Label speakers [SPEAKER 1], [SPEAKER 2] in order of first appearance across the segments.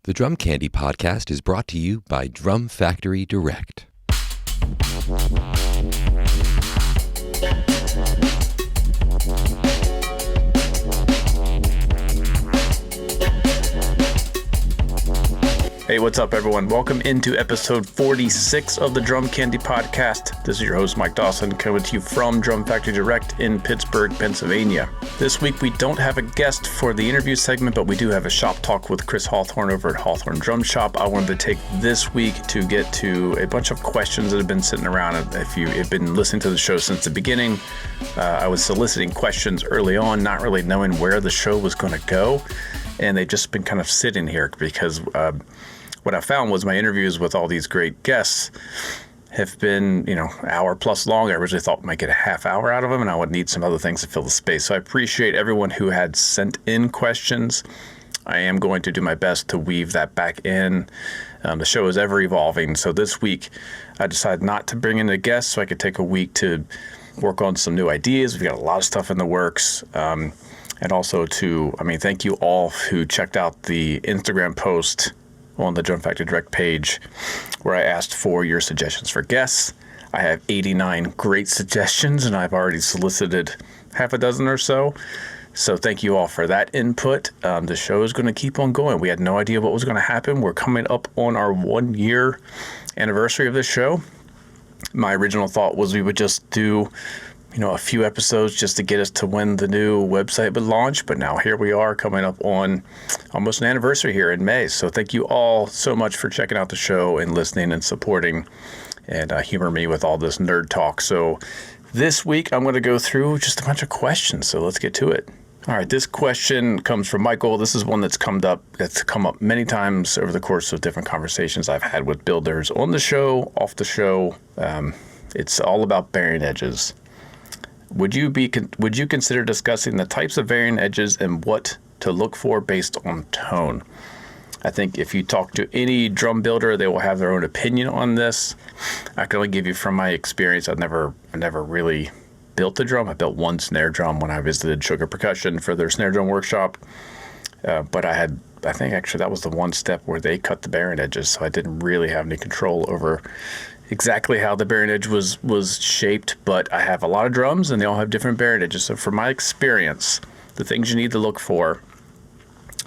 [SPEAKER 1] The Drum Candy podcast is brought to you by Drum Factory Direct.
[SPEAKER 2] Hey, what's up, everyone? Welcome into episode 46 of the Drum Candy podcast. This is your host, Mike Dawson, coming to you from Drum Factory Direct in Pittsburgh, Pennsylvania. This week, we don't have a guest for the interview segment, but we do have a shop talk with Chris Hawthorne over at Hawthorne Drum Shop. I wanted to take this week to get to a bunch of questions that have been sitting around. If you have been listening to the show since the beginning, I was soliciting questions early on, not really knowing where the show was going to go. And they've just been kind of sitting here because what I found was my interviews with all these great guests have been, hour plus long. I originally thought I might get a half hour out of them, and I would need some other things to fill the space. So I appreciate everyone who had sent in questions. I am going to do my best to weave that back in. The show is ever evolving. So this week, I decided not to bring in a guest so I could take a week to work on some new ideas. We've got a lot of stuff in the works. And also thank you all who checked out the Instagram post on the Drum Factory Direct page where I asked for your suggestions for guests. I have 89 great suggestions, and I've already solicited half a dozen or so. So thank you all for that input. The show is going to keep on going. We had no idea what was going to happen. We're coming up on our 1-year anniversary of this show. My original thought was we would just do a few episodes just to get us to when the new website would launch. But now here we are coming up on almost an anniversary here in May. So thank you all so much for checking out the show and listening and supporting and humor me with all this nerd talk. So this week I'm going to go through just a bunch of questions. So let's get to it. All right, this question comes from Michael. This is one that's come up many times over the course of different conversations I've had with builders on the show, off the show. It's all about bearing edges. Would you consider discussing the types of varying edges and what to look for based on tone? I think if you talk to any drum builder, they will have their own opinion on this. I can only give you from my experience. I've never really built a drum. I built one snare drum when I visited Sugar Percussion for their snare drum workshop. But I think actually that was the one step where they cut the bearing edges, so I didn't really have any control over exactly how the bearing edge was shaped, but I have a lot of drums and they all have different bearing edges. So from my experience, the things you need to look for,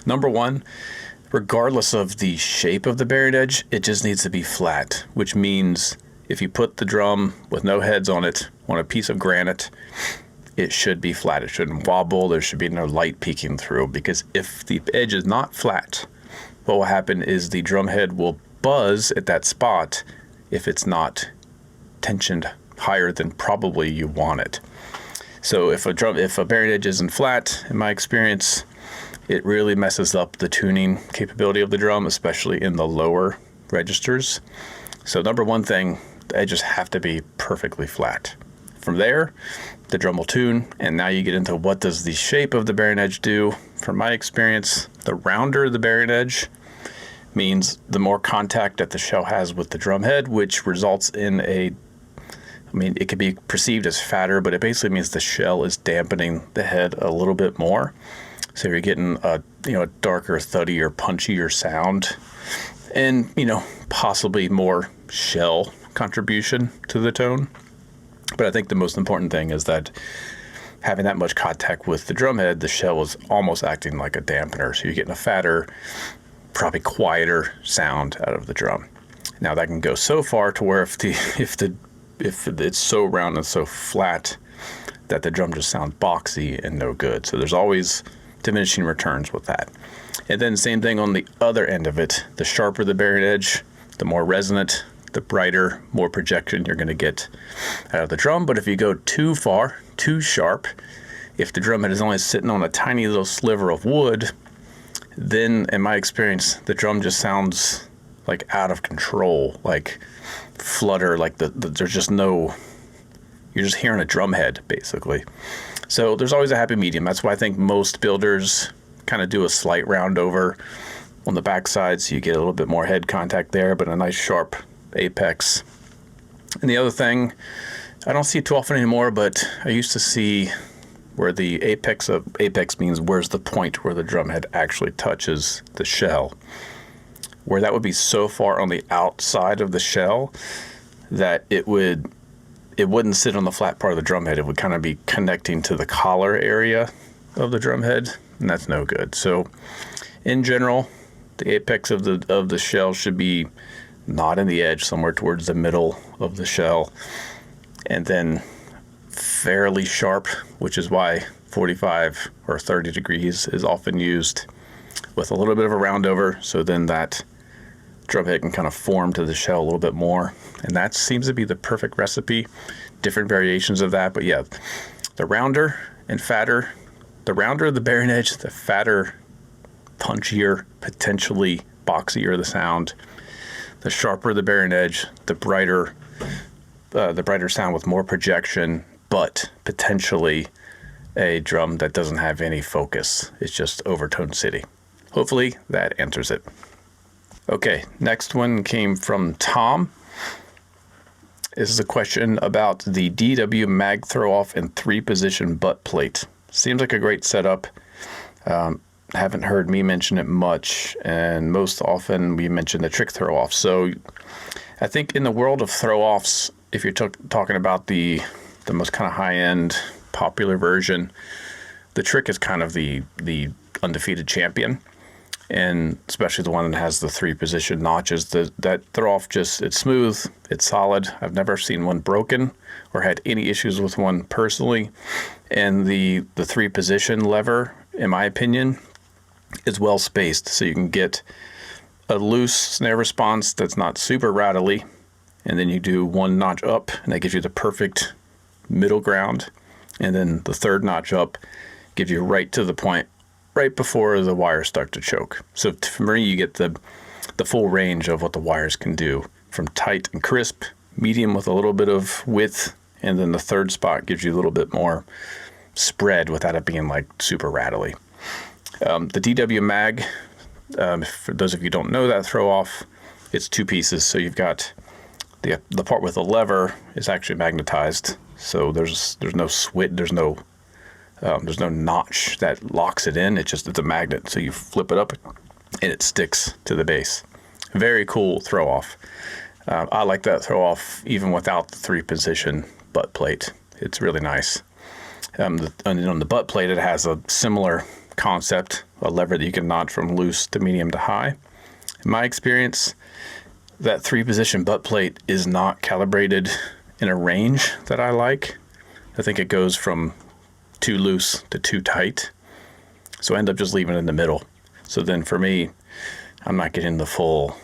[SPEAKER 2] number one, regardless of the shape of the bearing edge, it just needs to be flat, which means if you put the drum with no heads on it on a piece of granite, it should be flat. It shouldn't wobble. There should be no light peeking through, because if the edge is not flat, what will happen is the drum head will buzz at that spot if it's not tensioned higher than probably you want it. So if a bearing edge isn't flat, in my experience, it really messes up the tuning capability of the drum, especially in the lower registers. So number one thing, the edges have to be perfectly flat. From there, the drum will tune, and now you get into what does the shape of the bearing edge do. From my experience, the rounder the bearing edge means the more contact that the shell has with the drum head, which results in it could be perceived as fatter, but it basically means the shell is dampening the head a little bit more. So you're getting a darker, thuddier, punchier sound, and possibly more shell contribution to the tone. But I think the most important thing is that having that much contact with the drum head, the shell is almost acting like a dampener. So you're getting a fatter, probably quieter sound out of the drum. Now that can go so far to where if it's so round and so flat that the drum just sounds boxy and no good. So there's always diminishing returns with that. And then same thing on the other end of it. The sharper the bearing edge, the more resonant, the brighter, more projection you're going to get out of the drum. But if you go too far, too sharp, if the drum head is only sitting on a tiny little sliver of wood, then in my experience, the drum just sounds like out of control, like flutter, like there's just no, you're just hearing a drum head basically. So there's always a happy medium. That's why I think most builders kind of do a slight round over on the backside, so you get a little bit more head contact there, but a nice sharp apex. And the other thing, I don't see it too often anymore, but I used to see where the apex means where's the point where the drum head actually touches the shell. where that would be so far on the outside of the shell that it wouldn't sit on the flat part of the drum head. It would kind of be connecting to the collar area of the drum head, and that's no good. So in general, the apex of the shell should be not in the edge, somewhere towards the middle of the shell, and then fairly sharp, which is why 45 or 30 degrees is often used, with a little bit of a round over, so then that drum head can kind of form to the shell a little bit more. And that seems to be the perfect recipe. Different variations of that, but yeah, the rounder and fatter, the rounder the bearing edge, the fatter, punchier, potentially boxier the sound. The sharper the bearing edge, the brighter sound with more projection, but potentially a drum that doesn't have any focus. It's just overtone city. Hopefully that answers it. Okay, next one came from Tom. This is a question about the DW mag throw-off and 3-position butt plate. Seems like a great setup. Haven't heard me mention it much, and most often we mention the trick throw-off. So I think in the world of throw-offs, if you're talking about the most kind of high-end popular version, the trick is kind of the undefeated champion, and especially the one that has the 3-position notches. That throw-off it's smooth, it's solid. I've never seen one broken or had any issues with one personally. And the 3-position lever, in my opinion, is well spaced, so you can get a loose snare response that's not super rattly, and then you do one notch up, and that gives you the perfect middle ground, and then the third notch up gives you right to the point right before the wires start to choke. So for me, you get the full range of what the wires can do, from tight and crisp, medium with a little bit of width, and then the third spot gives you a little bit more spread without it being like super rattly. The DW mag, for those of you who don't know that throw off, it's 2 pieces. So you've got the part with the lever is actually magnetized. So there's no switch, there's no notch that locks it in. It's a magnet. So you flip it up and it sticks to the bass. Very cool throw off. I like that throw off even without the 3-position butt plate. It's really nice. And on the butt plate, it has a similar concept, a lever that you can notch from loose to medium to high. In my experience, that 3-position butt plate is not calibrated in a range that I like. I think it goes from too loose to too tight. So I end up just leaving it in the middle. So then for me, I'm not getting the full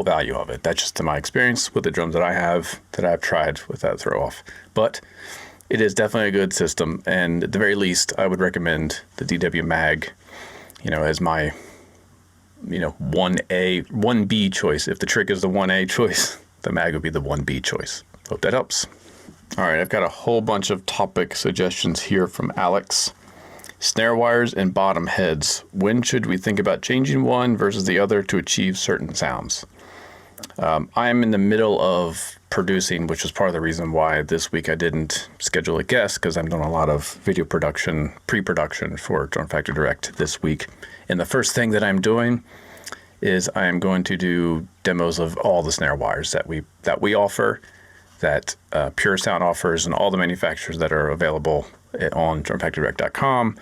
[SPEAKER 2] value of it. That's just in my experience with the drums that I have, that I've tried with that throw off. But it is definitely a good system, and at the very least, I would recommend the DW mag, as my, 1A, 1B choice. If the trick is the 1A choice, the mag would be the 1B choice. Hope that helps. All right, I've got a whole bunch of topic suggestions here from Alex. Snare wires and bottom heads. When should we think about changing one versus the other to achieve certain sounds? I am in the middle of producing, which is part of the reason why this week I didn't schedule a guest, because I'm doing a lot of video production, pre-production for Drum Factory Direct this week. And the first thing that I'm doing is I am going to do demos of all the snare wires that we offer, that Pure Sound offers, and all the manufacturers that are available on drumfactorydirect.com.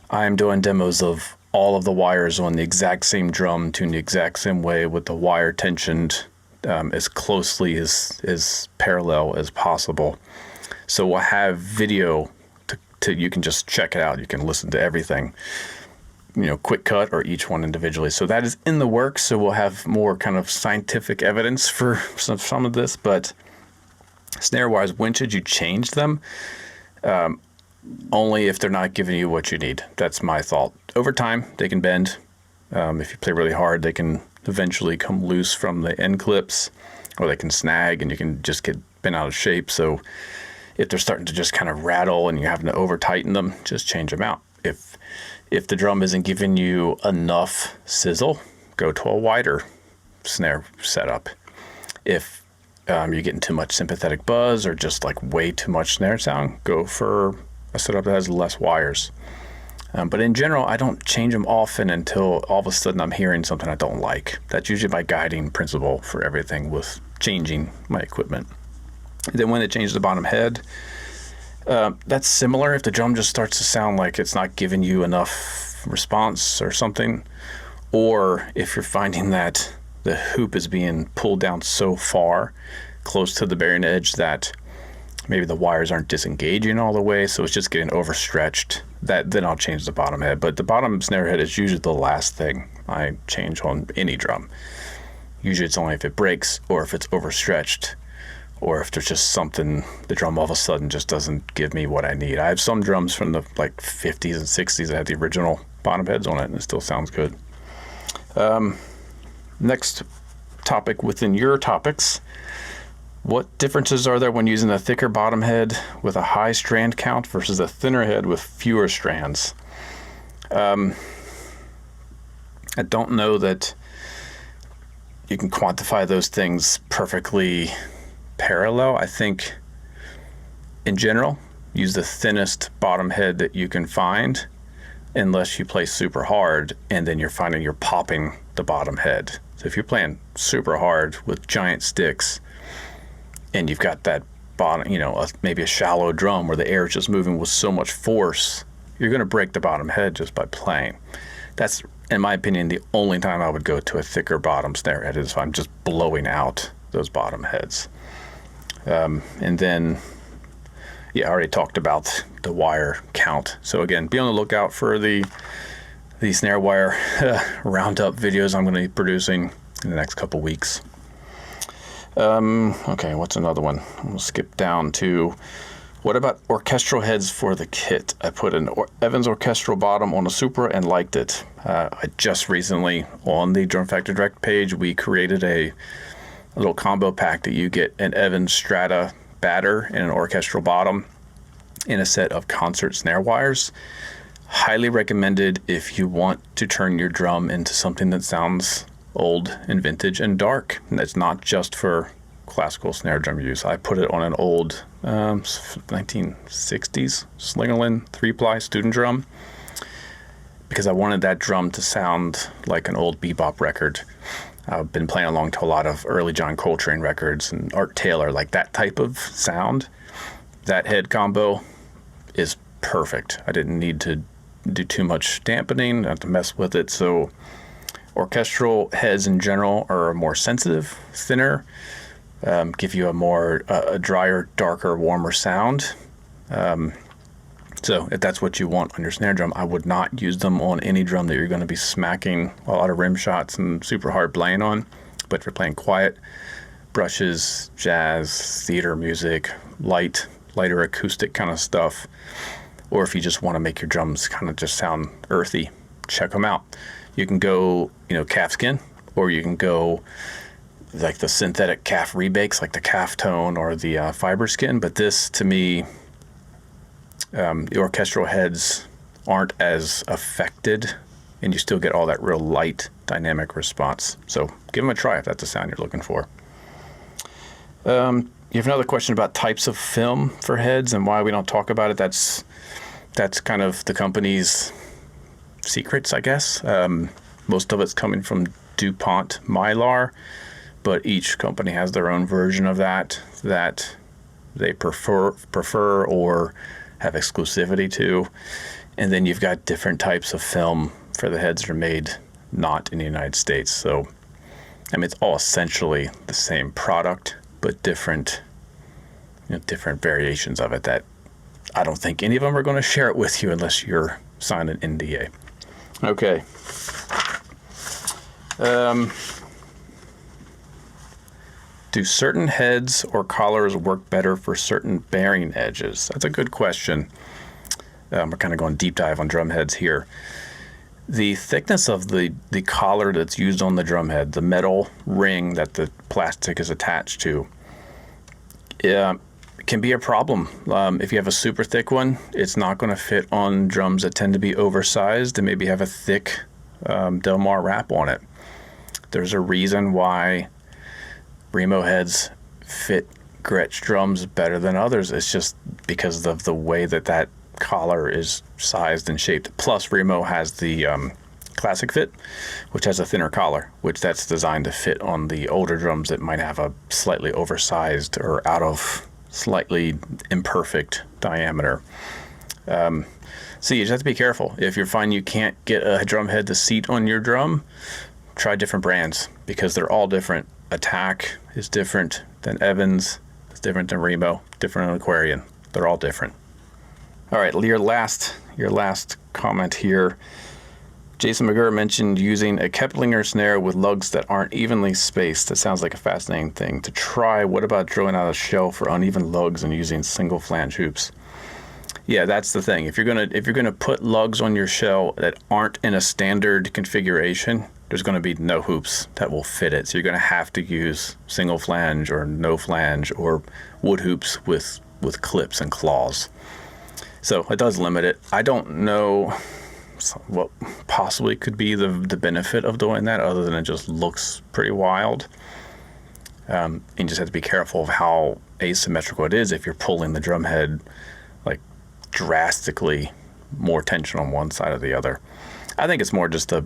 [SPEAKER 2] I'm doing demos of all of the wires on the exact same drum, tuned the exact same way, with the wire tensioned as closely as parallel as possible. So we'll have video to you can just check it out. You can listen to everything, quick cut or each one individually. So that is in the works. So we'll have more kind of scientific evidence for some of this. But snare wires, when should you change them? Only if they're not giving you what you need. That's my thought. Over time, they can bend. If you play really hard, they can eventually come loose from the end clips, or they can snag and you can just get bent out of shape. So if they're starting to just kind of rattle and you're having to over tighten them, just change them out. If the drum isn't giving you enough sizzle, go to a wider snare setup. If you're getting too much sympathetic buzz or just like way too much snare sound, go for a setup that has less wires. But in general, I don't change them often until all of a sudden I'm hearing something I don't like. That's usually my guiding principle for everything with changing my equipment. And then when they change the bottom head, that's similar. If the drum just starts to sound like it's not giving you enough response or something, or if you're finding that the hoop is being pulled down so far close to the bearing edge that maybe the wires aren't disengaging all the way, so it's just getting overstretched, then I'll change the bottom head. But the bottom snare head is usually the last thing I change on any drum. Usually it's only if it breaks or if it's overstretched or if there's just something, the drum all of a sudden just doesn't give me what I need. I have some drums from the 50s and 60s that had the original bottom heads on it, and it still sounds good. Next topic within your topics. What differences are there when using a thicker bottom head with a high strand count versus a thinner head with fewer strands? I don't know that you can quantify those things perfectly parallel. I think in general, use the thinnest bottom head that you can find unless you play super hard and then you're finding you're popping the bottom head. So if you're playing super hard with giant sticks and you've got that bottom, maybe a shallow drum where the air is just moving with so much force, you're going to break the bottom head just by playing. That's, in my opinion, the only time I would go to a thicker bottom snare head is if I'm just blowing out those bottom heads. And then, I already talked about the wire count. So again, be on the lookout for the snare wire roundup videos I'm going to be producing in the next couple weeks. Okay, what's another one? We'll skip down to, what about orchestral heads for the kit? I put an Evans orchestral bottom on a Supra and liked it. I just recently, on the Drum Factory Direct page, we created a little combo pack that you get an Evans Strata batter and an orchestral bottom in a set of concert snare wires. Highly recommended if you want to turn your drum into something that sounds old and vintage and dark. And that's not just for classical snare drum use. I put it on an old 1960s Slingerland 3-ply student drum because I wanted that drum to sound like an old bebop record. I've been playing along to a lot of early John Coltrane records and Art Taylor, like that type of sound. That head combo is perfect. I didn't need to do too much dampening, not to mess with it. So orchestral heads in general are more sensitive, thinner, give you a drier, darker, warmer sound. So if that's what you want on your snare drum, I would not use them on any drum that you're going to be smacking a lot of rim shots and super hard playing on. But if you're playing quiet, brushes, jazz, theater music, lighter acoustic kind of stuff, or if you just want to make your drums kind of just sound earthy, check them out. You can go, calfskin, or you can go like the synthetic calf rebakes, like the calf tone or the fiber skin. But this, to me, the orchestral heads aren't as affected, and you still get all that real light dynamic response. So give them a try if that's the sound you're looking for. You have another question about types of film for heads and why we don't talk about it. That's kind of the company's secrets, I guess. Most of it's coming from DuPont Mylar, but each company has their own version of that they prefer or have exclusivity to. And then you've got different types of film for the heads that are made not in the United States. So, it's all essentially the same product, but different variations of it that I don't think any of them are going to share it with you unless you're signed an NDA. Okay. Do certain heads or collars work better for certain bearing edges? That's a good question. We're kind of going deep dive on drum heads here. The thickness of the collar that's used on the drum head, the metal ring that the plastic is attached to, can be a problem. If you have a super thick one, it's not going to fit on drums that tend to be oversized and maybe have a thick Del Mar wrap on it. There's a reason why Remo heads fit Gretsch drums better than others. It's just because of the way that collar is sized and shaped. Plus, Remo has the Classic Fit, which has a thinner collar, which that's designed to fit on the older drums that might have a slightly oversized or out of slightly imperfect diameter. So you just have to be careful. If you find you can't get a drum head to seat on your drum, try different brands, because they're all different. Attack is different than Evans, it's different than Remo, different than Aquarian. They're all different. All right, your last comment here. Jason McGurr mentioned using a Keplinger snare with lugs that aren't evenly spaced. That sounds like a fascinating thing to try. What about drilling out a shell for uneven lugs and using single flange hoops? Yeah, that's the thing. If you're gonna put lugs on your shell that aren't in a standard configuration, there's gonna be no hoops that will fit it. So you're gonna have to use single flange or no flange or wood hoops with clips and claws. So it does limit it. I don't know what possibly could be the benefit of doing that, other than it just looks pretty wild. And you just have to be careful of how asymmetrical it is if you're pulling the drum head like drastically more tension on one side or the other. I think it's more just a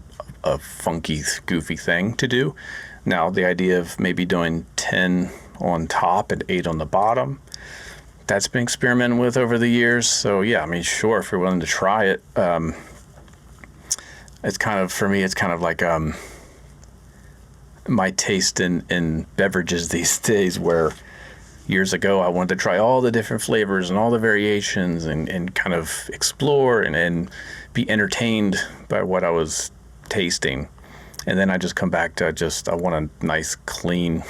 [SPEAKER 2] funky, goofy thing to do. Now, the idea of maybe doing 10 on top and 8 on the bottom, that's been experimented with over the years. So yeah, I mean, sure, if you're willing to try it. It's kind of, for me, it's kind of like my taste in beverages these days, where years ago I wanted to try all the different flavors and all the variations and kind of explore and be entertained by what I was tasting. And then I just come back to I want a nice, clean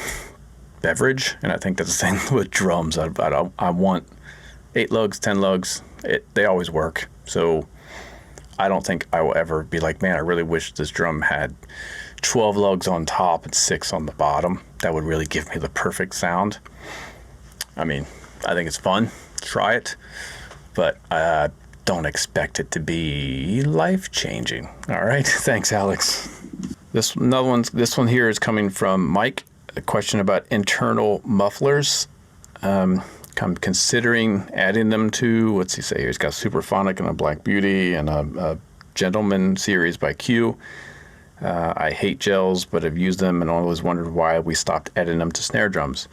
[SPEAKER 2] beverage. And I think that's the same with drums. I want 8 lugs, 10 lugs. They always work. So I don't think I will ever be like, man, I really wish this drum had 12 lugs on top and 6 on the bottom. That would really give me the perfect sound. I mean, I think it's fun. Try it. But don't expect it to be life-changing. All right. Thanks, Alex. This one here is coming from Mike. A question about internal mufflers. I'm considering adding them to, what's he say here? He's got Superphonic and a Black Beauty and a Gentleman series by Q. I hate gels, but have used them and always wondered why we stopped adding them to snare drums.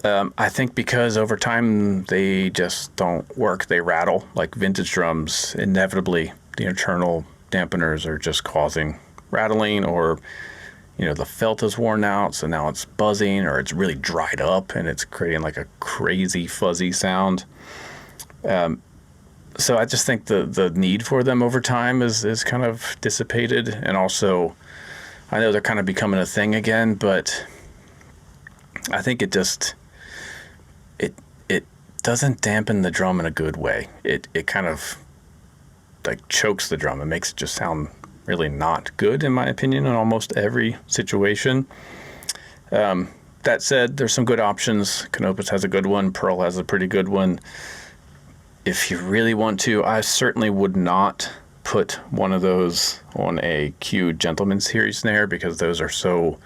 [SPEAKER 2] I think because over time they just don't work. They rattle. Like vintage drums, inevitably the internal dampeners are just causing rattling, or the felt is worn out, so now it's buzzing, or it's really dried up and it's creating like a crazy fuzzy sound. So I just think the need for them over time is kind of dissipated. And also, I know they're kind of becoming a thing again, but I think it doesn't dampen the drum in a good way. It kind of like chokes the drum. It makes it just sound really not good, in my opinion, in almost every situation. That said, there's some good options. Canopus has a good one. Pearl has a pretty good one. If you really want to, I certainly would not put one of those on a Q Gentleman Series snare, because those are so,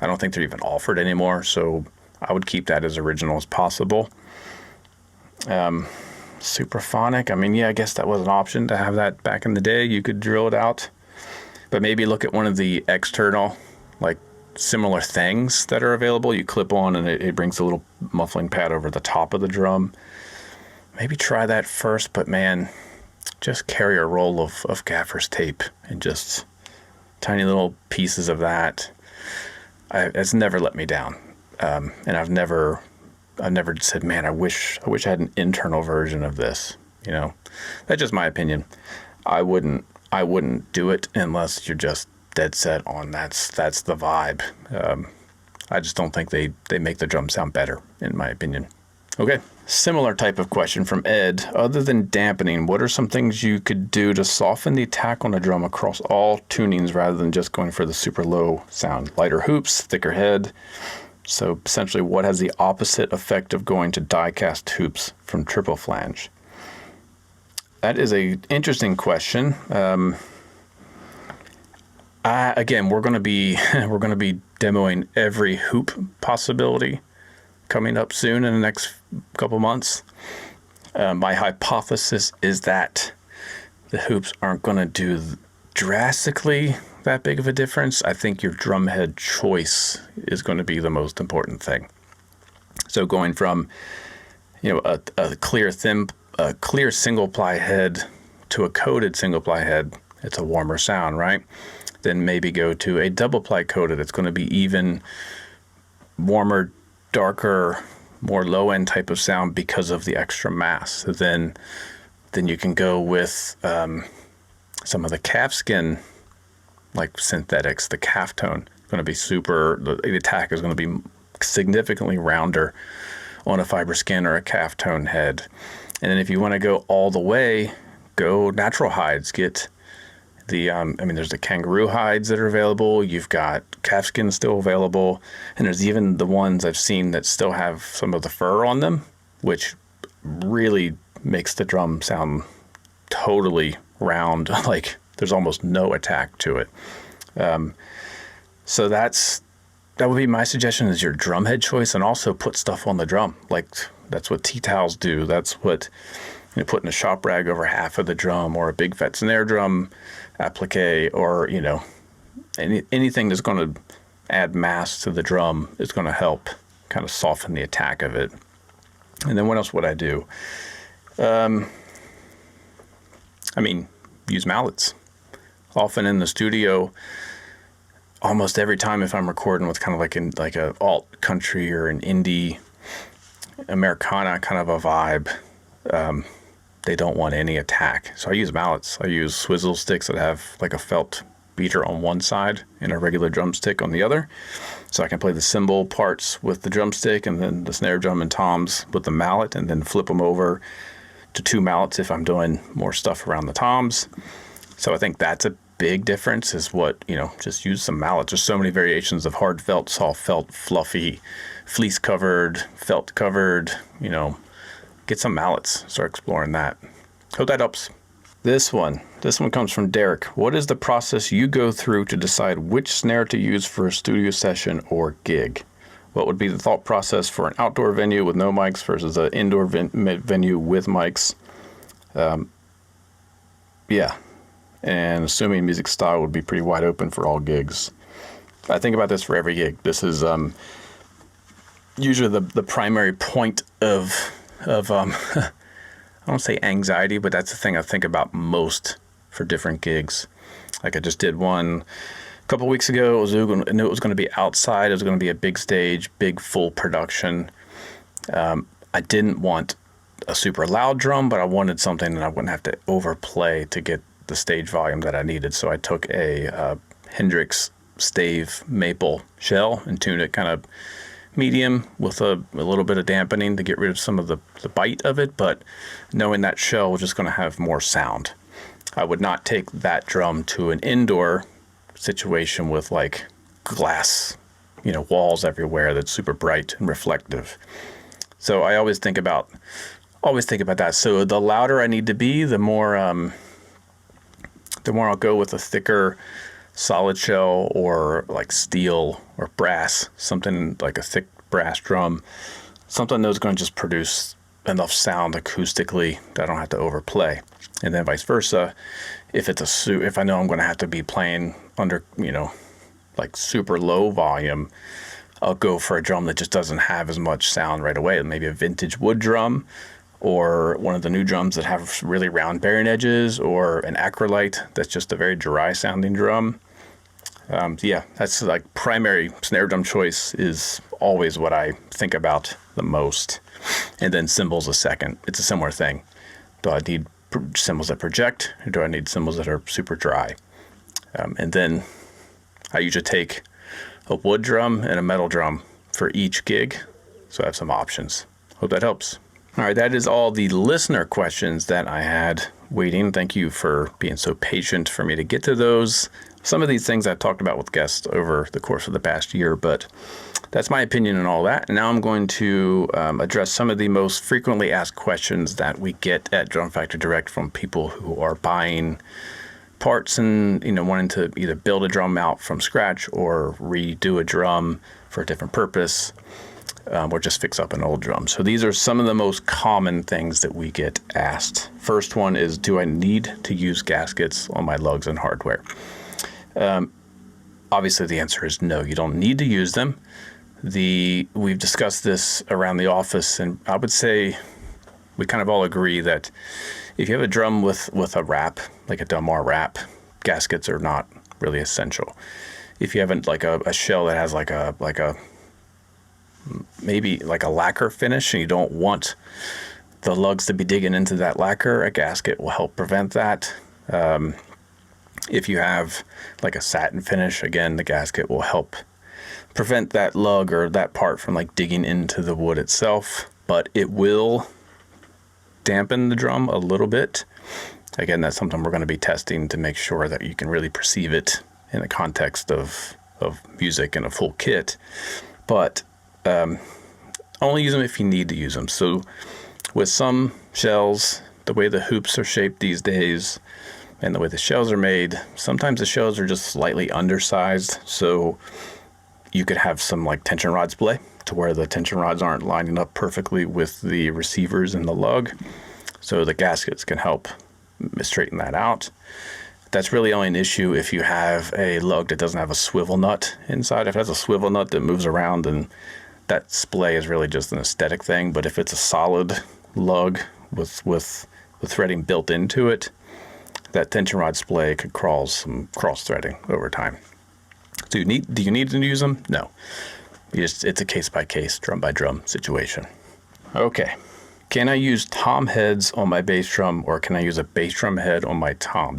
[SPEAKER 2] I don't think they're even offered anymore. So I would keep that as original as possible. Superphonic, I mean, yeah, I guess that was an option to have that back in the day. You could drill it out. But maybe look at one of the external, like similar things that are available. You clip on and it brings a little muffling pad over the top of the drum. Maybe try that first, but man, just carry a roll of gaffer's tape and just tiny little pieces of that. It's never let me down. And I've never said, man, I wish I had an internal version of this. That's just my opinion. I wouldn't do it unless you're just dead set on that's the vibe. I just don't think they make the drum sound better, in my opinion. Okay. Similar type of question from Ed. Other than dampening, what are some things you could do to soften the attack on a drum across all tunings rather than just going for the super low sound? Lighter hoops, thicker head. So essentially, what has the opposite effect of going to die-cast hoops from triple flange? That is an interesting question. Again, we're going to be demoing every hoop possibility coming up soon in the next couple months. My hypothesis is that the hoops aren't going to do drastically that big of a difference. I think your drum head choice is going to be the most important thing. So going from, a clear single ply head to a coated single ply head, it's a warmer sound, right? Then maybe go to a double ply coated. It's going to be even warmer, darker, more low end type of sound because of the extra mass. So then you can go with some of the calfskin, like synthetics. The calf tone is going to be the attack is going to be significantly rounder on a fiber skin or a calf tone head. And then if you want to go all the way, go natural hides. Get the, there's the kangaroo hides that are available. You've got calfskin still available. And there's even the ones I've seen that still have some of the fur on them, which really makes the drum sound totally round. Like there's almost no attack to it. So that would be my suggestion, is your drum head choice, and also put stuff on the drum. Like that's what tea towels do. That's what putting a shop rag over half of the drum, or a big fat snare drum applique, or anything that's going to add mass to the drum is going to help kind of soften the attack of it. And then what else would I do? Use mallets. Often in the studio, almost every time if I'm recording with kind of like a alt country or an indie Americana kind of a vibe, they don't want any attack. So I use mallets. I use swizzle sticks that have like a felt beater on one side and a regular drumstick on the other. So I can play the cymbal parts with the drumstick and then the snare drum and toms with the mallet, and then flip them over to two mallets if I'm doing more stuff around the toms. So I think that's a big difference, is just use some mallets. There's so many variations of hard felt, soft felt, fluffy, fleece covered, felt covered, get some mallets, start exploring that. Hope that helps. This one comes from Derek. What is the process you go through to decide which snare to use for a studio session or gig? What would be the thought process for an outdoor venue with no mics versus an indoor venue with mics? And assuming music style would be pretty wide open for all gigs. I think about this for every gig. This is usually the primary point of I don't say anxiety, but that's the thing I think about most for different gigs. Like I just did one a couple weeks ago. I knew it was going to be outside. It was going to be a big stage, big full production. I didn't want a super loud drum, but I wanted something that I wouldn't have to overplay to get the stage volume that I needed. So I took a Hendrix stave maple shell and tuned it kind of medium with a little bit of dampening to get rid of some of the bite of it, but knowing that shell was just going to have more sound. I would not take that drum to an indoor situation with like glass, walls everywhere that's super bright and reflective. So I always think about that. So the louder I need to be, the more I'll go with a thicker solid shell or like steel or brass, something like a thick brass drum, something that's going to just produce enough sound acoustically that I don't have to overplay. And then vice versa, if I know I'm going to have to be playing under, like super low volume, I'll go for a drum that just doesn't have as much sound right away. Maybe a vintage wood drum, or one of the new drums that have really round bearing edges, or an acrylite that's just a very dry sounding drum. That's like primary snare drum choice is always what I think about the most. And then cymbals a second. It's a similar thing. Do I need cymbals that project, or do I need cymbals that are super dry? And then I usually take a wood drum and a metal drum for each gig, so I have some options. Hope that helps. All right, that is all the listener questions that I had waiting. Thank you for being so patient for me to get to those. Some of these things I've talked about with guests over the course of the past year, but that's my opinion and all that. And now I'm going to address some of the most frequently asked questions that we get at Drum Factory Direct from people who are buying parts and wanting to either build a drum out from scratch or redo a drum for a different purpose. or just fix up an old drum. So these are some of the most common things that we get asked. First one is, do I need to use gaskets on my lugs and hardware? Obviously the answer is no, you don't need to use them. We've discussed this around the office, and I would say we kind of all agree that if you have a drum with a wrap, like a Delmar wrap, gaskets are not really essential. If you haven't like a shell that has like a maybe like a lacquer finish and you don't want the lugs to be digging into that lacquer, a gasket will help prevent that. If you have like a satin finish, again, the gasket will help prevent that lug or that part from like digging into the wood itself, but it will dampen the drum a little bit. Again, that's something we're going to be testing to make sure that you can really perceive it in the context of music and a full kit. But only use them if you need to use them. So with some shells, the way the hoops are shaped these days and the way the shells are made, sometimes the shells are just slightly undersized. So you could have some like tension rod splay to where the tension rods aren't lining up perfectly with the receivers and the lug. So the gaskets can help straighten that out. That's really only an issue if you have a lug that doesn't have a swivel nut inside. If it has a swivel nut that moves around, then that splay is really just an aesthetic thing. But if it's a solid lug with threading built into it, that tension rod splay could cause some cross threading over time. Do you need to use them? No. It's a case by case, drum by drum situation. Okay. Can I use tom heads on my bass drum, or can I use a bass drum head on my tom?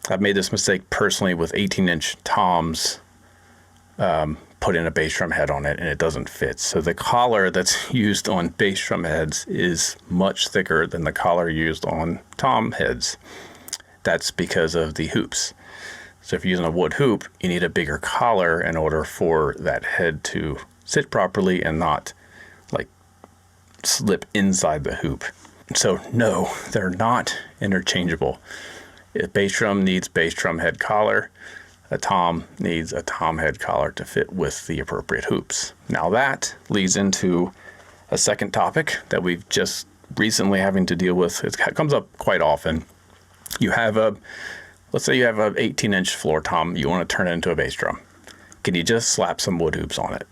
[SPEAKER 2] I've made this mistake personally with 18-inch toms, put in a bass drum head on it and it doesn't fit. So the collar that's used on bass drum heads is much thicker than the collar used on tom heads. That's because of the hoops. So if you're using a wood hoop, you need a bigger collar in order for that head to sit properly and not like slip inside the hoop. So no, they're not interchangeable. A bass drum needs bass drum head collar. A tom needs a tom head collar to fit with the appropriate hoops. Now that leads into a second topic that we've just recently having to deal with. It comes up quite often. Let's say you have an 18-inch floor tom, you want to turn it into a bass drum. Can you just slap some wood hoops on it?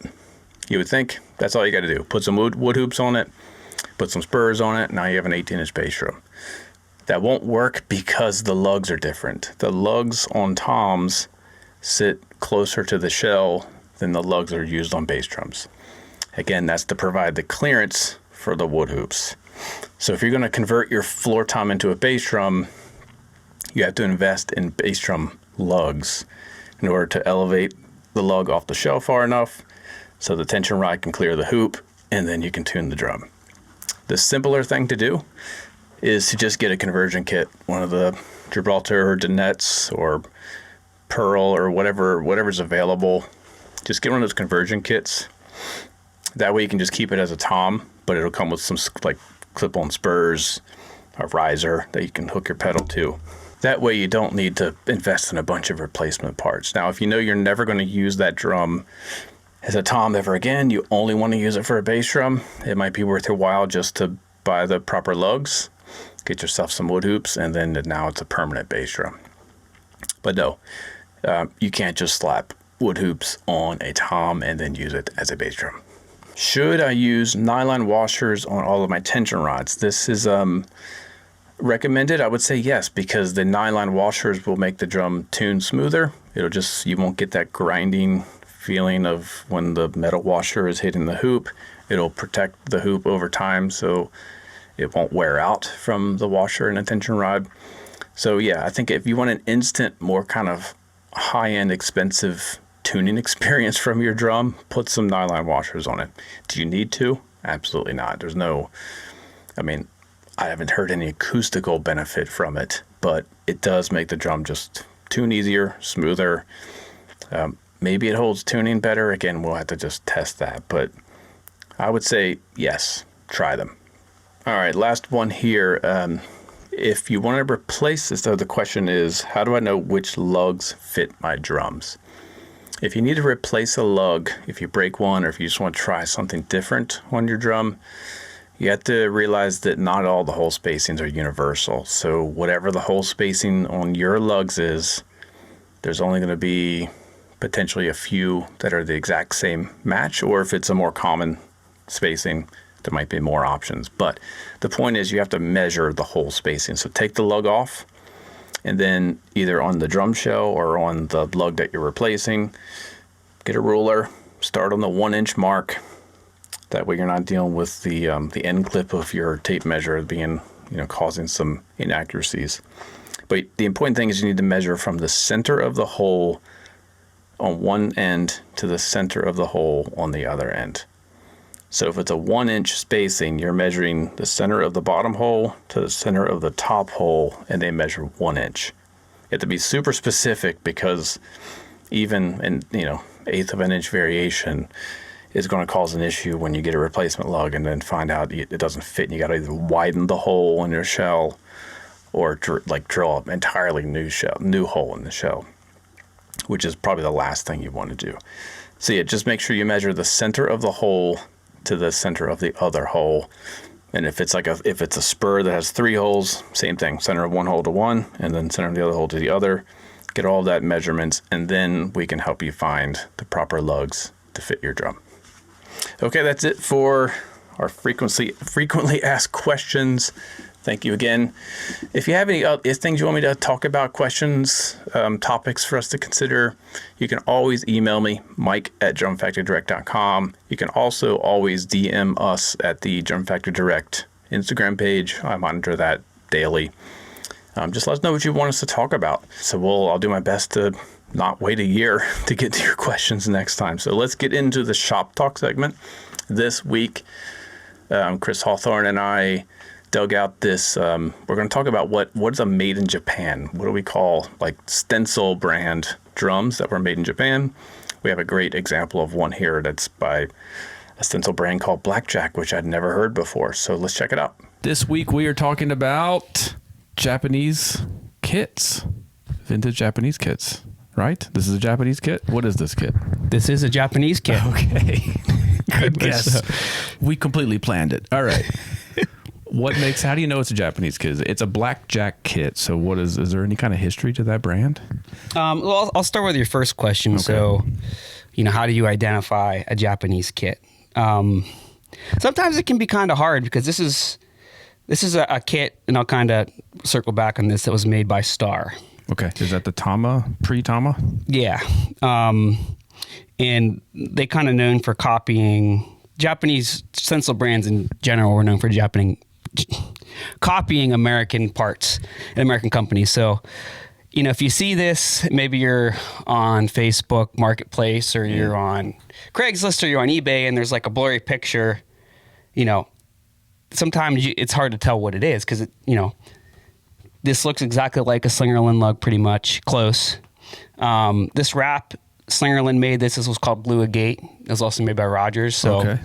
[SPEAKER 2] You would think that's all you got to do. Put some wood hoops on it, put some spurs on it, now you have an 18-inch bass drum. That won't work because the lugs are different. The lugs on toms sit closer to the shell than the lugs are used on bass drums. Again, that's to provide the clearance for the wood hoops. So if you're going to convert your floor tom into a bass drum, you have to invest in bass drum lugs in order to elevate the lug off the shell far enough so the tension rod can clear the hoop, and then you can tune the drum. The simpler thing to do is to just get a conversion kit, one of the Gibraltar or Dinettes or Pearl or whatever's available. Just get one of those conversion kits. That way you can just keep it as a tom, but it'll come with some like clip-on spurs, a riser that you can hook your pedal to. That way you don't need to invest in a bunch of replacement parts. Now, if you know you're never going to use that drum as a tom ever again, you only want to use it for a bass drum, it might be worth your while just to buy the proper lugs, get yourself some wood hoops, and then now it's a permanent bass drum. But no, you can't just slap wood hoops on a tom and then use it as a bass drum. Should I use nylon washers on all of my tension rods? This is recommended. I would say yes, because the nylon washers will make the drum tune smoother. You won't get that grinding feeling of when the metal washer is hitting the hoop. It'll protect the hoop over time so it won't wear out from the washer and a tension rod. So yeah, I think if you want an instant, more kind of high-end, expensive tuning experience from your drum, put some nylon washers on it. Do you need to? Absolutely not. I haven't heard any acoustical benefit from it, but it does make the drum just tune easier, smoother. Maybe it holds tuning better. Again, we'll have to just test that, but I would say yes, try them. All right, last one here. If you want to replace this, though, the question is, how do I know which lugs fit my drums? If you need to replace a lug, if you break one, or if you just want to try something different on your drum, you have to realize that not all the hole spacings are universal. So whatever the hole spacing on your lugs is, there's only going to be potentially a few that are the exact same match, or if it's a more common spacing, there might be more options. But the point is you have to measure the hole spacing. So take the lug off, and then either on the drum shell or on the lug that you're replacing, get a ruler, start on the 1-inch mark. That way you're not dealing with the end clip of your tape measure being, causing some inaccuracies. But the important thing is you need to measure from the center of the hole on one end to the center of the hole on the other end. So if it's a 1-inch spacing, you're measuring the center of the bottom hole to the center of the top hole, and they measure 1 inch. You have to be super specific, because even an eighth of an inch variation is going to cause an issue when you get a replacement lug and then find out it doesn't fit, and you got to either widen the hole in your shell or drill an entirely new hole in the shell, which is probably the last thing you want to do. So just make sure you measure the center of the hole to the center of the other hole. And if it's a spur that has 3 holes, same thing, center of one hole to one, and then center of the other hole to the other. Get all that measurements, and then we can help you find the proper lugs to fit your drum. Okay, that's it for our frequently asked questions. Thank you again. If you have any things you want me to talk about, questions, topics for us to consider, you can always email me, mike@drumfactorydirect.com. You can also always DM us at the Drum Factory Direct Instagram page. I monitor that daily. Just let us know what you want us to talk about. So I'll do my best to not wait a year to get to your questions next time. So let's get into the shop talk segment. This week, Chris Hawthorne and I dug out this, we're going to talk about what's a made in Japan. What do we call Stencil brand drums that were made in Japan? We have a great example of one here that's by a Stencil brand called Blackjack, which I'd never heard before. So let's check it out.
[SPEAKER 3] This week we are talking about Japanese kits, vintage Japanese kits, right? This is a Japanese kit? What is this kit?
[SPEAKER 4] This is a Japanese kit.
[SPEAKER 3] Okay. Good guess. We completely planned it. All right. How do you know it's a Japanese kit? It's a Blackjack kit. So is there any kind of history to that brand?
[SPEAKER 4] Well, I'll start with your first question. Okay. So, how do you identify a Japanese kit? Sometimes it can be kind of hard, because this is a kit, and I'll kind of circle back on this, that was made by Star.
[SPEAKER 3] Okay. Is that the Tama, pre-Tama? Yeah.
[SPEAKER 4] And they kind of known for copying Japanese Stencil brands in general were known for copying American parts and American companies. So, if you see this, maybe you're on Facebook Marketplace, or you're on Craigslist, or you're on eBay, and there's a blurry picture, sometimes it's hard to tell what it is, because this looks exactly like a Slingerland lug, pretty much close. This wrap, Slingerland made this. This was called Blue Agate. It was also made by Rogers. So okay.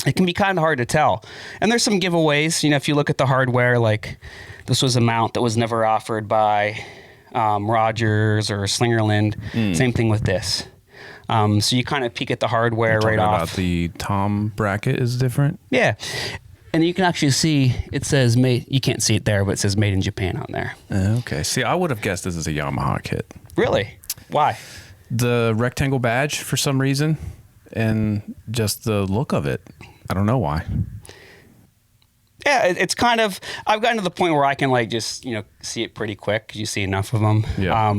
[SPEAKER 4] It can be kind of hard to tell. And there's some giveaways. If you look at the hardware, this was a mount that was never offered by Rogers or Slingerland. Same thing with this. So you kind of peek at the hardware right off.
[SPEAKER 3] About the tom bracket is different?
[SPEAKER 4] Yeah. And you can actually see, it says made, you can't see it there, but it says made in Japan on there.
[SPEAKER 3] Okay. See, I would have guessed this is a Yamaha kit.
[SPEAKER 4] Really? Why?
[SPEAKER 3] The rectangle badge for some reason, and just the look of it. I don't know why.
[SPEAKER 4] Yeah, it's kind of, I've gotten to the point where I can just, see it pretty quick, because you see enough of them.
[SPEAKER 3] Yeah.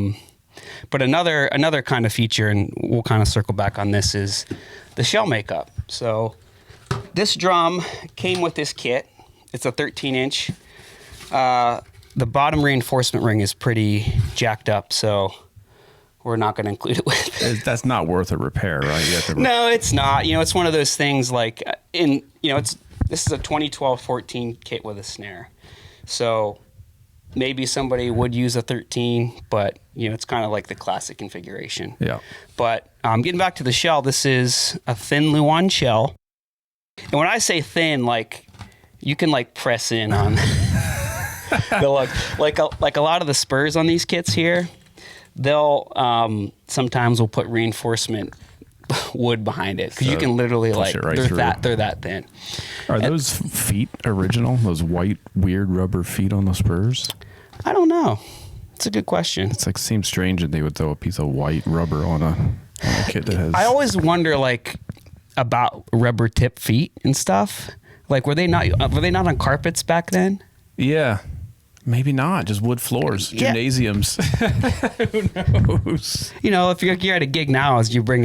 [SPEAKER 4] But another kind of feature, and we'll kind of circle back on this, is the shell makeup. So this drum came with this kit. It's a 13-inch. The bottom reinforcement ring is pretty jacked up, so we're not going to include it with.
[SPEAKER 3] That's not worth a repair, right? You have to
[SPEAKER 4] No, it's not. It's one of those things this is a 2012-14 kit with a snare. So maybe somebody would use a 13, but it's kind of like the classic configuration.
[SPEAKER 3] Yeah.
[SPEAKER 4] But getting back to the shell, this is a thin Luan shell. And when I say thin, you can press in on the lug. Like a lot of the spurs on these kits here, they'll sometimes will put reinforcement wood behind it because you can literally
[SPEAKER 3] push it right
[SPEAKER 4] they're
[SPEAKER 3] through.
[SPEAKER 4] that thin.
[SPEAKER 3] Are those feet original? Those white weird rubber feet on the spurs?
[SPEAKER 4] I don't know. It's a good question.
[SPEAKER 3] It's like seems strange that they would throw a piece of white rubber on a kit that has.
[SPEAKER 4] I always wonder like about rubber tip feet and stuff. Like were they not on carpets back then?
[SPEAKER 3] Yeah. Maybe not. Just wood floors,
[SPEAKER 4] Yeah.
[SPEAKER 3] gymnasiums. Who knows?
[SPEAKER 4] You know, if you're at a gig now, as you bring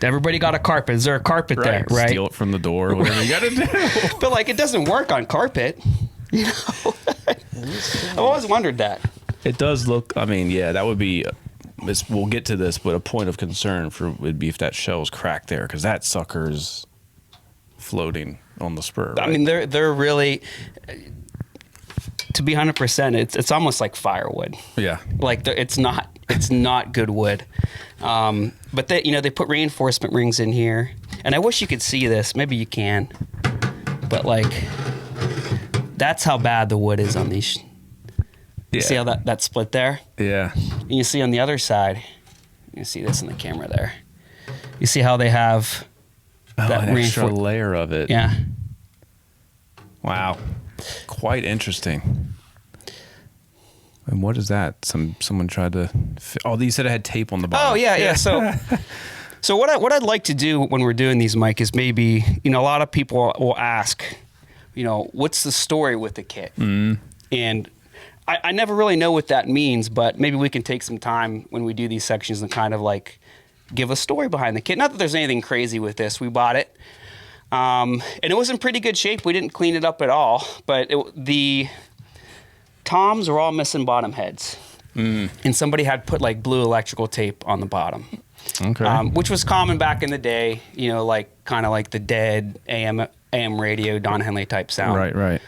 [SPEAKER 4] everybody got a carpet. Is there a carpet there? Right.
[SPEAKER 3] Steal it from the door, whatever you got to do.
[SPEAKER 4] But like, it doesn't work on carpet. You know, I've always wondered that.
[SPEAKER 3] It does look. I mean, yeah, that would be. We'll get to this, but a point of concern would be if that shell's cracked there, because that sucker's floating on the spur. Right?
[SPEAKER 4] I mean, they're really. To be 100%, it's almost like firewood.
[SPEAKER 3] Yeah.
[SPEAKER 4] Like it's not good wood. But they put reinforcement rings in here, and I wish you could see this. Maybe you can, but like that's how bad the wood is on these. You see how that split there?
[SPEAKER 3] Yeah.
[SPEAKER 4] And you see on the other side, you see this in the camera there. You see how they have that
[SPEAKER 3] an extra layer of it.
[SPEAKER 4] Yeah.
[SPEAKER 3] Wow. Quite interesting. And what is that? Someone tried to. You said it had tape on the bottom.
[SPEAKER 4] Oh yeah. So what I'd like to do when we're doing these, Mike, is maybe a lot of people will ask, what's the story with the kit? And I never really know what that means, but maybe we can take some time when we do these sections and kind of like give a story behind the kit. Not that there's anything crazy with this. We bought it. And it was in pretty good shape. We didn't clean it up at all, but the toms were all missing bottom heads. And somebody had put like blue electrical tape on the bottom.
[SPEAKER 3] Okay.
[SPEAKER 4] Which was common back in the day, like kind of like the dead AM radio, Don Henley type sound.
[SPEAKER 3] Right.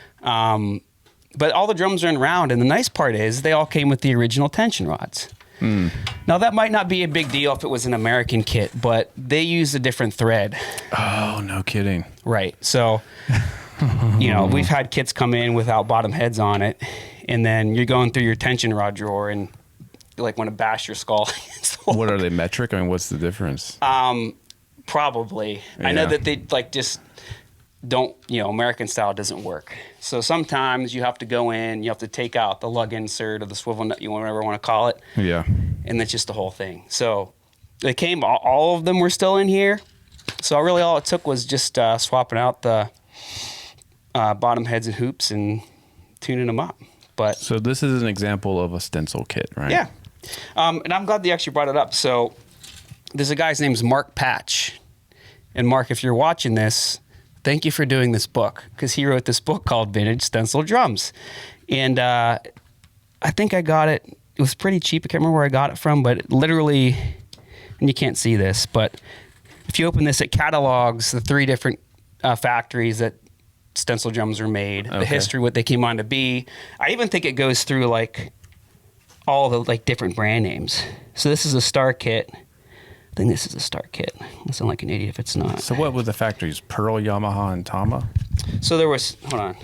[SPEAKER 4] But all the drums are in round, and the nice part is they all came with the original tension rods. Now, that might not be a big deal if it was an American kit, but they use a different thread.
[SPEAKER 3] Oh, no kidding.
[SPEAKER 4] Right. So, we've had kits come in without bottom heads on it, and then you're going through your tension rod drawer and you want to bash your skull.
[SPEAKER 3] What are they, metric? I mean, what's the difference?
[SPEAKER 4] Probably.
[SPEAKER 3] Yeah.
[SPEAKER 4] I know that they just don't, American style doesn't work. So sometimes you have to go in, you have to take out the lug insert or the swivel nut, whatever you want to call it.
[SPEAKER 3] Yeah.
[SPEAKER 4] And that's just the whole thing. So they came, all of them were still in here. So really all it took was just swapping out the bottom heads and hoops and tuning them up. But
[SPEAKER 3] So this is an example of a stencil kit, right?
[SPEAKER 4] yeah. And I'm glad they actually brought it up. So there's a guy's name's Mark Patch. And Mark, if you're watching this, thank you for doing this book, because he wrote this book called Vintage Stencil Drums. And I think I got it. It was pretty cheap. I can't remember where I got it from, but literally, and you can't see this, but if you open this, it catalogs the 3 different factories that stencil drums are made, the history, what they came on to be. I even think it goes through all the different brand names. So this is a Star kit. I think this is a Star kit. I sound like an idiot if it's not.
[SPEAKER 3] So what were the factories? Pearl, Yamaha, and Tama?
[SPEAKER 4] So there was, hold on.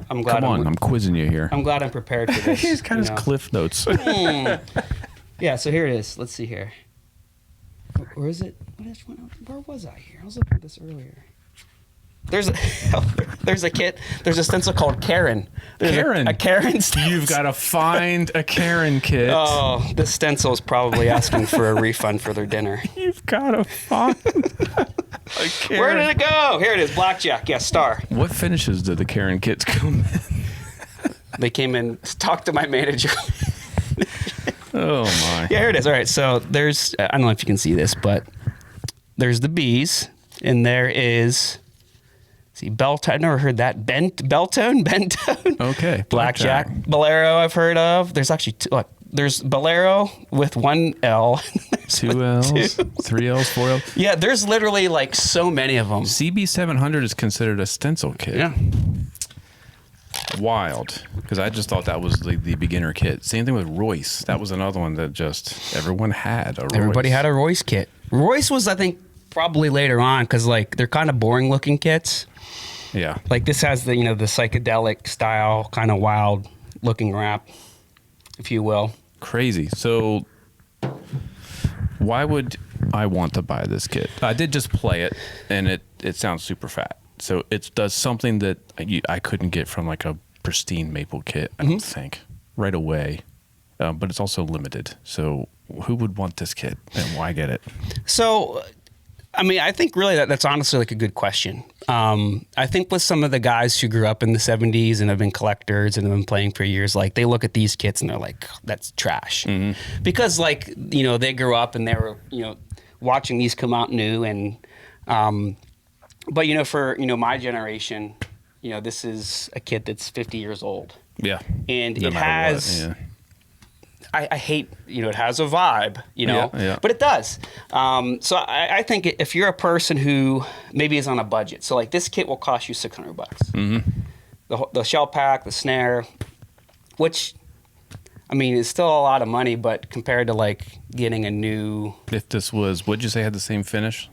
[SPEAKER 4] I'm glad.
[SPEAKER 3] Come on, I'm quizzing you here.
[SPEAKER 4] I'm glad I'm prepared for this.
[SPEAKER 3] He's got his cliff notes.
[SPEAKER 4] Yeah, so here it is. Let's see here. Where is it? Where was I here? I was looking at this earlier. There's a kit. There's a stencil called Karen. There's
[SPEAKER 3] Karen?
[SPEAKER 4] A Karen stencil.
[SPEAKER 3] You've got to find a Karen kit.
[SPEAKER 4] Oh, this stencil is probably asking for a refund for their dinner.
[SPEAKER 3] You've got to find a Karen.
[SPEAKER 4] Where did it go? Here it is. Blackjack. Yeah, Star.
[SPEAKER 3] What finishes did the Karen kits come in?
[SPEAKER 4] They came in to talk to my manager.
[SPEAKER 3] Oh, my.
[SPEAKER 4] Yeah, here it is. All right, so there's, I don't know if you can see this, but there's the B's, and there is, see, Beltone, I've never heard that. Bentone?
[SPEAKER 3] Okay.
[SPEAKER 4] Blackjack. Bolero, I've heard of. There's actually, look, there's Bolero with 1 L.
[SPEAKER 3] 2 L's, 3 L's, 4 L's.
[SPEAKER 4] Yeah, there's literally so many of them.
[SPEAKER 3] CB700 is considered a stencil kit.
[SPEAKER 4] Yeah.
[SPEAKER 3] Wild, because I just thought that was the beginner kit. Same thing with Royce. That was another one that just everyone had a Royce.
[SPEAKER 4] Everybody had a Royce kit. Royce was, I think, probably later on, because they're kind of boring looking kits.
[SPEAKER 3] Yeah.
[SPEAKER 4] This has the psychedelic style, kind of wild looking wrap, if you will.
[SPEAKER 3] Crazy. So why would I want to buy this kit? I did just play it, and it sounds super fat. So it does something that I couldn't get from like a pristine maple kit, I don't think, right away. But it's also limited. So who would want this kit, and why get it?
[SPEAKER 4] So, I mean, I think really that's honestly like a good question. I think with some of the guys who grew up in the 70s and have been collectors and have been playing for years, like they look at these kits and they're like, that's trash. Because like, you know, they grew up and they were, you know, watching these come out new. And, but, you know, for, you know, my generation, you know, this is a kit that's 50 years old.
[SPEAKER 3] Yeah.
[SPEAKER 4] And
[SPEAKER 3] No
[SPEAKER 4] it
[SPEAKER 3] matter
[SPEAKER 4] has...
[SPEAKER 3] what, yeah.
[SPEAKER 4] I hate, you know, it has a vibe, you know,
[SPEAKER 3] Yeah.
[SPEAKER 4] but it does. So I think if you're a person who maybe is on a budget, so like this kit will cost you $600. The shell pack, the snare, which, I mean, is still a lot of money, but compared to like getting a new...
[SPEAKER 3] If this was, what'd you say had the same finish?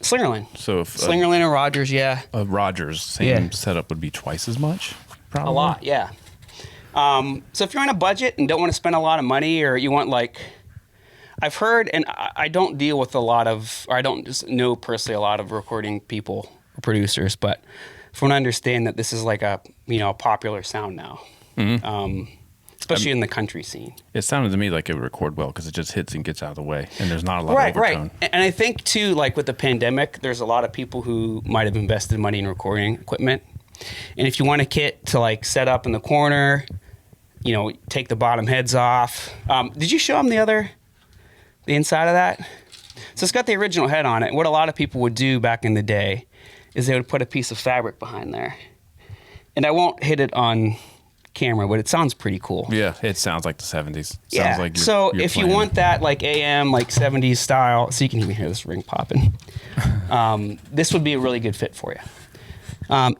[SPEAKER 4] Slingerland.
[SPEAKER 3] So if
[SPEAKER 4] Slingerland and Rogers, yeah.
[SPEAKER 3] a Rogers same setup would be twice as much? Probably.
[SPEAKER 4] A lot, yeah. So if you're on a budget and don't want to spend a lot of money, or you want like, I've heard, and I don't deal with a lot of, or I don't just know personally a lot of recording people or producers, but from what I understand that this is like a, you know, a popular sound now, especially in the country scene.
[SPEAKER 3] It sounded to me like it would record well because it just hits and gets out of the way, and there's not a lot of overtone.
[SPEAKER 4] Right. And I think too, like with the pandemic, there's a lot of people who might have invested money in recording equipment. And if you want a kit to like set up in the corner, you know, take the bottom heads off. Did you show them the inside of that? So it's got the original head on it. What a lot of people would do back in the day is they would put a piece of fabric behind there. And I won't hit it on camera, but it sounds pretty cool.
[SPEAKER 3] Yeah, it sounds like the 70s.
[SPEAKER 4] Yeah.
[SPEAKER 3] Sounds like
[SPEAKER 4] So
[SPEAKER 3] you're
[SPEAKER 4] if you
[SPEAKER 3] playing.
[SPEAKER 4] want that like AM, like 70s style, so you can even hear this ring popping, this would be a really good fit for you.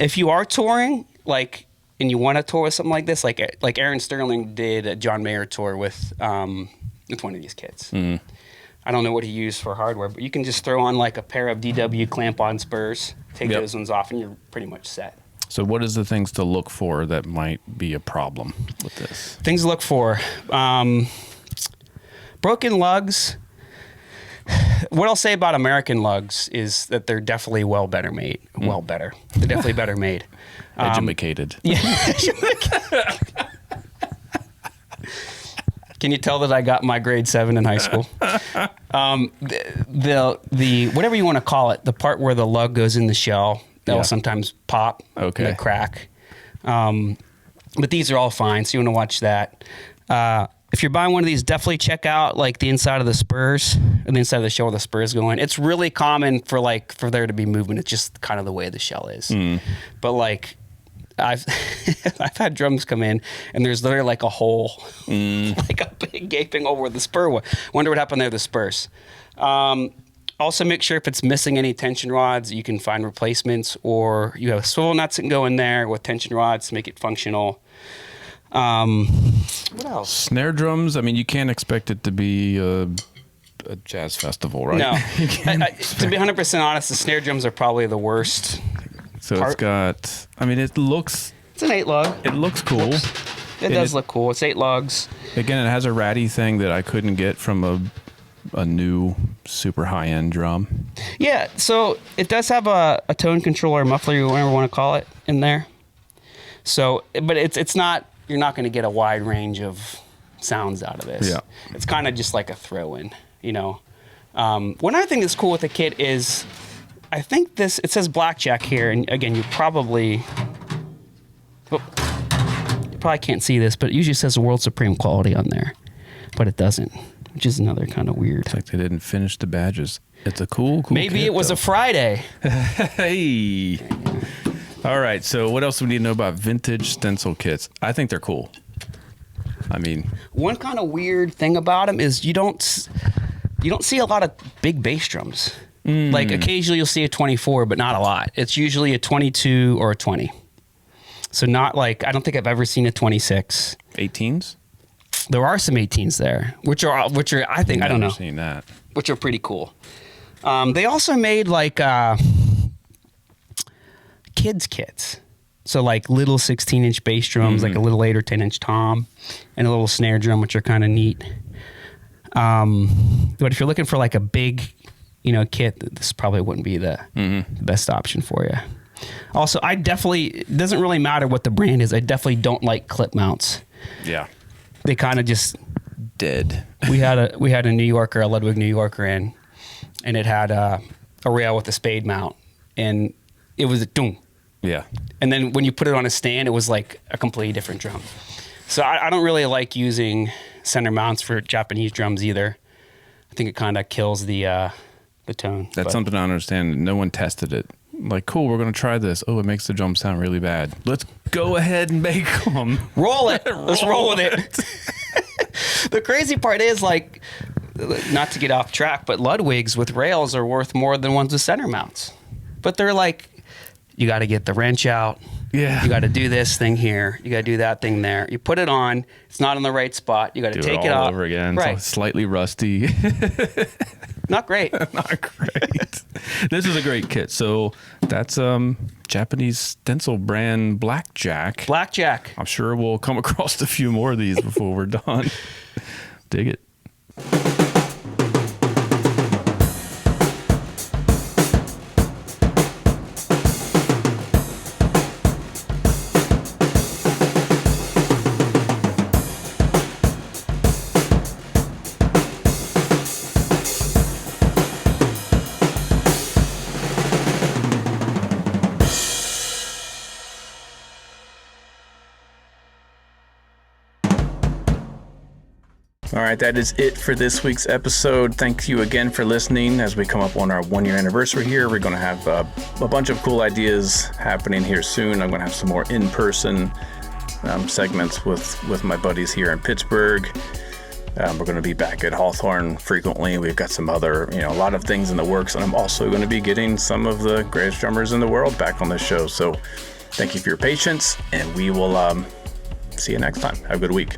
[SPEAKER 4] If you are touring, like, and you want to tour with something like this, like Aaron Sterling did a John Mayer tour with one of these kits. I don't know what he used for hardware, but you can just throw on like a pair of DW clamp-on spurs, take those ones off, and you're pretty much set.
[SPEAKER 3] So what is the things to look for that might be a problem with this?
[SPEAKER 4] Things to look for. Broken lugs. What I'll say about American lugs is that they're definitely better made. They're definitely better made.
[SPEAKER 3] Edumacated.
[SPEAKER 4] Yeah. Can you tell that I got my grade 7 in high school? The whatever you want to call it, the part where the lug goes in the shell, that'll sometimes pop, and crack. But these are all fine, so you want to watch that. If you're buying one of these, definitely check out like the inside of the spurs and the inside of the shell where the spurs go in. It's really common for there to be movement. It's just kind of the way the shell is. But like I've had drums come in and there's literally like a hole, like a big gaping over where the spur was. Wonder what happened there with the spurs. Also make sure if it's missing any tension rods, you can find replacements, or you have swivel nuts that can go in there with tension rods to make it functional. What else?
[SPEAKER 3] Snare drums, I mean, you can't expect it to be a jazz festival, right?
[SPEAKER 4] No. To be 100% honest, the snare drums are probably the worst.
[SPEAKER 3] So
[SPEAKER 4] part.
[SPEAKER 3] It's got, I mean, it looks...
[SPEAKER 4] It's an 8 lug.
[SPEAKER 3] It looks cool.
[SPEAKER 4] It does look cool. It's 8 lugs.
[SPEAKER 3] Again, it has a ratty thing that I couldn't get from a new super high-end drum.
[SPEAKER 4] Yeah, so it does have a tone controller, muffler, whatever you want to call it, in there. So, but it's not... You're not going to get a wide range of sounds out of this.
[SPEAKER 3] Yeah.
[SPEAKER 4] It's kind of just like a throw-in, you know. One other thing that's cool with the kit is, I think it says blackjack here, and again, you probably can't see this, but it usually says World Supreme Quality on there, but it doesn't, which is another kind of weird.
[SPEAKER 3] It's like they didn't finish the badges. It's a cool
[SPEAKER 4] Maybe
[SPEAKER 3] kit,
[SPEAKER 4] it was
[SPEAKER 3] though.
[SPEAKER 4] a Friday.
[SPEAKER 3] Hey. All right, so what else do we need to know about vintage stencil kits? I think they're cool. I mean,
[SPEAKER 4] one kind of weird thing about them is you don't see a lot of big bass drums. Like occasionally you'll see a 24, but not a lot. It's usually a 22 or a 20. So not like, I don't think I've ever seen a 26.
[SPEAKER 3] 18s?
[SPEAKER 4] There are some 18s there, which are I think, I don't know,
[SPEAKER 3] seen that.
[SPEAKER 4] which are pretty cool. They also made like kids kits. So like little 16-inch bass drums, like a little 8 or 10-inch tom, and a little snare drum, which are kind of neat. But if you're looking for like a big, kit, this probably wouldn't be the best option for you. Also, it doesn't really matter what the brand is. I definitely don't like clip mounts.
[SPEAKER 3] Yeah.
[SPEAKER 4] They kind of just
[SPEAKER 3] dead.
[SPEAKER 4] We had a New Yorker, a Ludwig New Yorker in, and it had a rail with a spade mount, and it was a doom.
[SPEAKER 3] Yeah.
[SPEAKER 4] And then when you put it on a stand, it was like a completely different drum. So I don't really like using center mounts for Japanese drums either. I think it kind of kills the tone.
[SPEAKER 3] That's something I don't understand. No one tested it. Like, cool, we're going to try this. Oh, it makes the drum sound really bad. Let's go ahead and make them.
[SPEAKER 4] Roll it. Let's roll with it. The crazy part is, like, not to get off track, but Ludwigs with rails are worth more than ones with center mounts. But they're like, you got to get the wrench out.
[SPEAKER 3] Yeah.
[SPEAKER 4] You got to do this thing here. You got to do that thing there. You put it on. It's not in the right spot. You got to take it
[SPEAKER 3] all
[SPEAKER 4] off.
[SPEAKER 3] over again.
[SPEAKER 4] Right.
[SPEAKER 3] It's slightly rusty.
[SPEAKER 4] Not great.
[SPEAKER 3] Not great. This is a great kit. So that's Japanese Stencil brand Blackjack.
[SPEAKER 4] Blackjack.
[SPEAKER 3] I'm sure we'll come across a few more of these before we're done. Dig it.
[SPEAKER 2] All right, that is it for this week's episode. Thank you again for listening. As we come up on our 1-year anniversary here, we're going to have a bunch of cool ideas happening here soon. I'm going to have some more in-person segments with my buddies here in Pittsburgh. We're going to be back at Hawthorne frequently. We've got some other, a lot of things in the works. And I'm also going to be getting some of the greatest drummers in the world back on this show. So thank you for your patience, and we will see you next time. Have a good week.